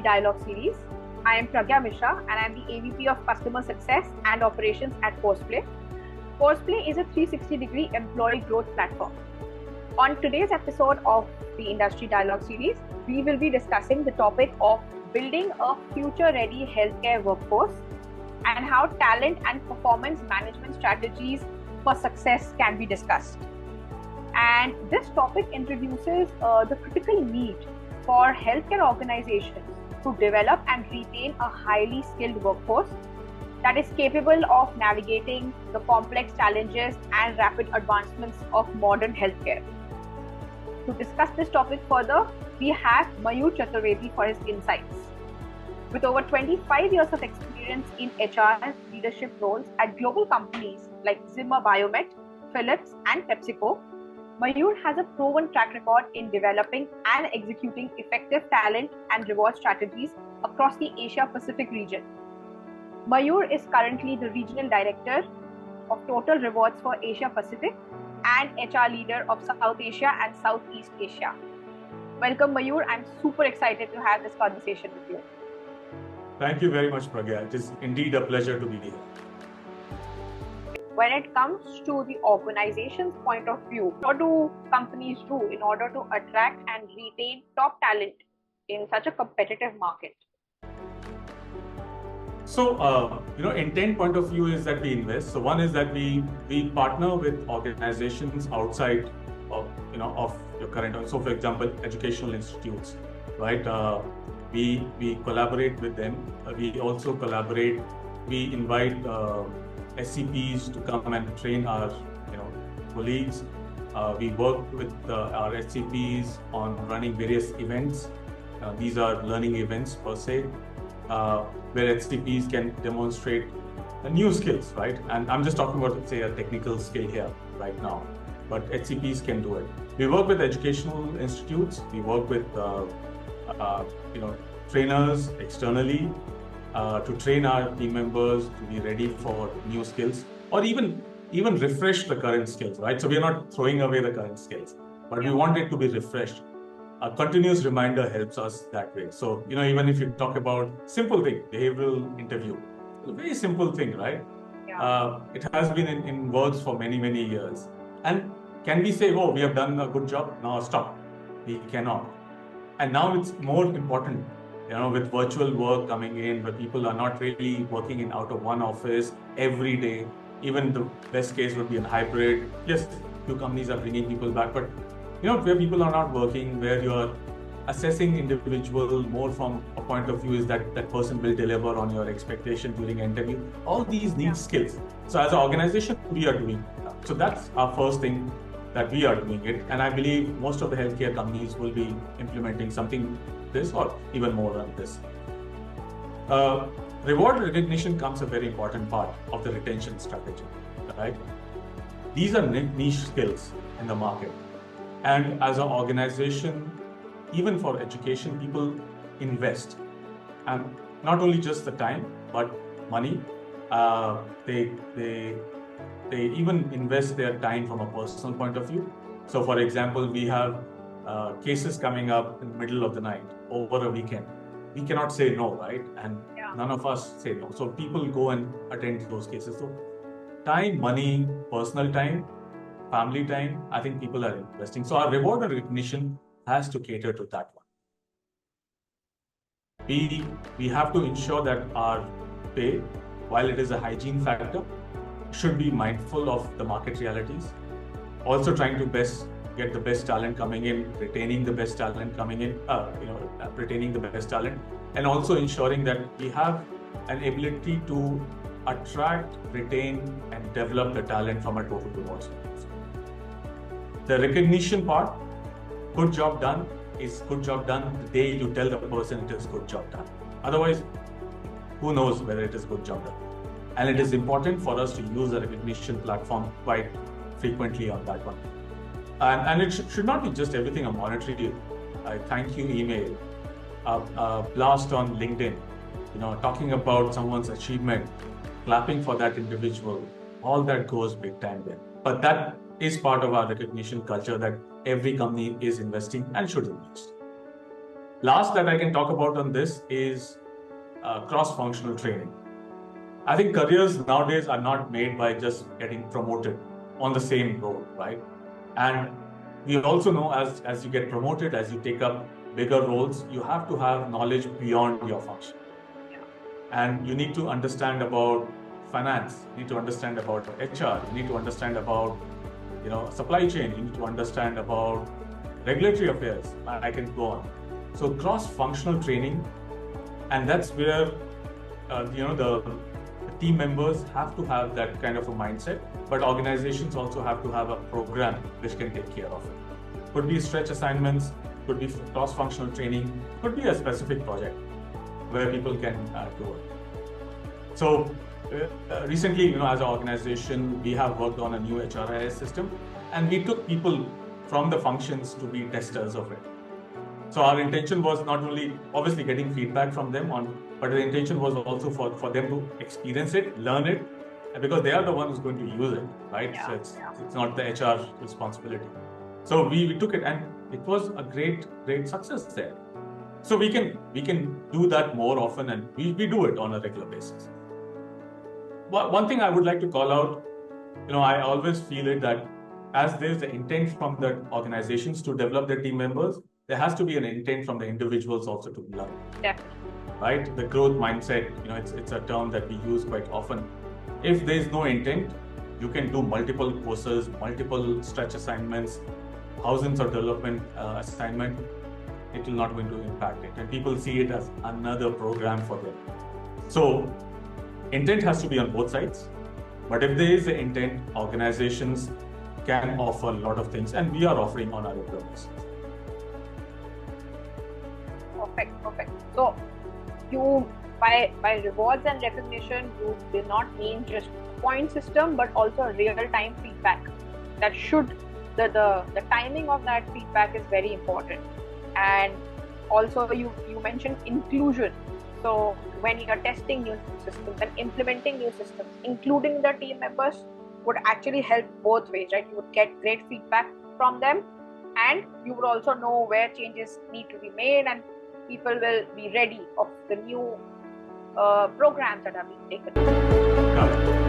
Dialogue series. I am Pragya Mishra and I am the AVP of Customer Success and Operations at Courseplay. Courseplay is a 360-degree employee growth platform. On today's episode of the Industry Dialogue series, we will be discussing the topic of building a future-ready healthcare workforce and how talent and performance management strategies for success can be discussed. And this topic introduces the critical need for healthcare organizations to develop and retain a highly skilled workforce that is capable of navigating the complex challenges and rapid advancements of modern healthcare. To discuss this topic further, we have Mayur Chaturvedi for his insights. With over 25 years of experience in HR leadership roles at global companies like Zimmer Biomet, Philips, and PepsiCo, Mayur has a proven track record in developing and executing effective talent and reward strategies across the Asia-Pacific region. Mayur is currently the Regional Director of Total Rewards for Asia-Pacific and HR Leader of South Asia and Southeast Asia. Welcome, Mayur. I'm super excited to have this conversation with you. Thank you very much, Pragya. It is indeed a pleasure to be here. When it comes to the organization's point of view, what do companies do in order to attract and retain top talent in such a competitive market? So, intent point of view is that we invest. So one is that we partner with organizations outside of your current. So for example, educational institutes, right? We collaborate with them. We also collaborate. We invite SCPs to come and train our colleagues. We work with our SCPs on running various events. These are learning events per se, where SCPs can demonstrate new skills, right? And I'm just talking about, say, a technical skill here right now, but SCPs can do it. We work with educational institutes. We work with trainers externally to train our team members to be ready for new skills, or even refresh the current skills, right? So we are not throwing away the current skills, but we want it to be refreshed. A continuous reminder helps us that way. So, even if you talk about simple thing, behavioral interview, a very simple thing, right? Yeah. It has been in works for many, many years. And can we say, oh, we have done a good job? No, stop. We cannot. And now it's more important, with virtual work coming in, where people are not really working in out of one office every day. Even the best case would be a hybrid. Yes, few companies are bringing people back, but where people are not working, where you're assessing individual more from a point of view is that person will deliver on your expectation during an interview. All these need skills. So as an organization, we are doing that. So that's our first thing, that we are doing it. And I believe most of the healthcare companies will be implementing something this or even more than this. Reward recognition becomes a very important part of the retention strategy, right? These are niche skills in the market. And as an organization, even for education, people invest. And not only just the time, but money. They even invest their time from a personal point of view. So for example, we have cases coming up in the middle of the night over a weekend. We cannot say no, right? And none of us say no. So people go and attend those cases. So time, money, personal time, family time, I think people are investing. So our reward and recognition has to cater to that one. We have to ensure that our pay, while it is a hygiene factor, should be mindful of the market realities. Also trying to get the best talent coming in, retaining the best talent coming in, retaining the best talent, and also ensuring that we have an ability to attract, retain, and develop the talent from a total rewards. The recognition part, good job done, is good job done the day you tell the person it is good job done. Otherwise, who knows whether it is good job done. And it is important for us to use the recognition platform quite frequently on that one. And it should not be just everything a monetary, thank you email, a blast on LinkedIn, talking about someone's achievement, clapping for that individual, all that goes big time there. But that is part of our recognition culture that every company is investing and should invest. Last that I can talk about on this is cross-functional training. I think careers nowadays are not made by just getting promoted on the same role, right? And we also know as you get promoted, as you take up bigger roles, you have to have knowledge beyond your function. And you need to understand about finance, you need to understand about HR, you need to understand about supply chain, you need to understand about regulatory affairs. I can go on. So cross-functional training, and that's where the team members have to have that kind of a mindset, but organizations also have to have a program which can take care of it. Could be stretch assignments, could be cross-functional training, could be a specific project where people can do it. So recently, as an organization, we have worked on a new HRIS system, and we took people from the functions to be testers of it. So our intention was not only obviously getting feedback from them but the intention was also for them to experience it, learn it, because they are the ones going to use it, right? Yeah. So it's not the HR responsibility. So we took it, and it was a great success there. So we can do that more often, and we do it on a regular basis. One thing I would like to call out, I always feel it that as there's the intent from the organizations to develop their team members, there has to be an intent from the individuals also to learn. Definitely. Right? The growth mindset, it's a term that we use quite often. If there's no intent, you can do multiple courses, multiple stretch assignments, thousands of development assignment. It will not going to impact it, and people see it as another program for them. So intent has to be on both sides, but if there is an intent, organizations can offer a lot of things, and we are offering on our regular basis. Perfect. So you by rewards and recognition, you do not mean just point system, but also real-time feedback. That should the timing of that feedback is very important. And also you mentioned inclusion. So when you are testing new systems and implementing new systems, including the team members would actually help both ways, right? You would get great feedback from them, and you would also know where changes need to be made, and people will be ready of the new programs that are being taken.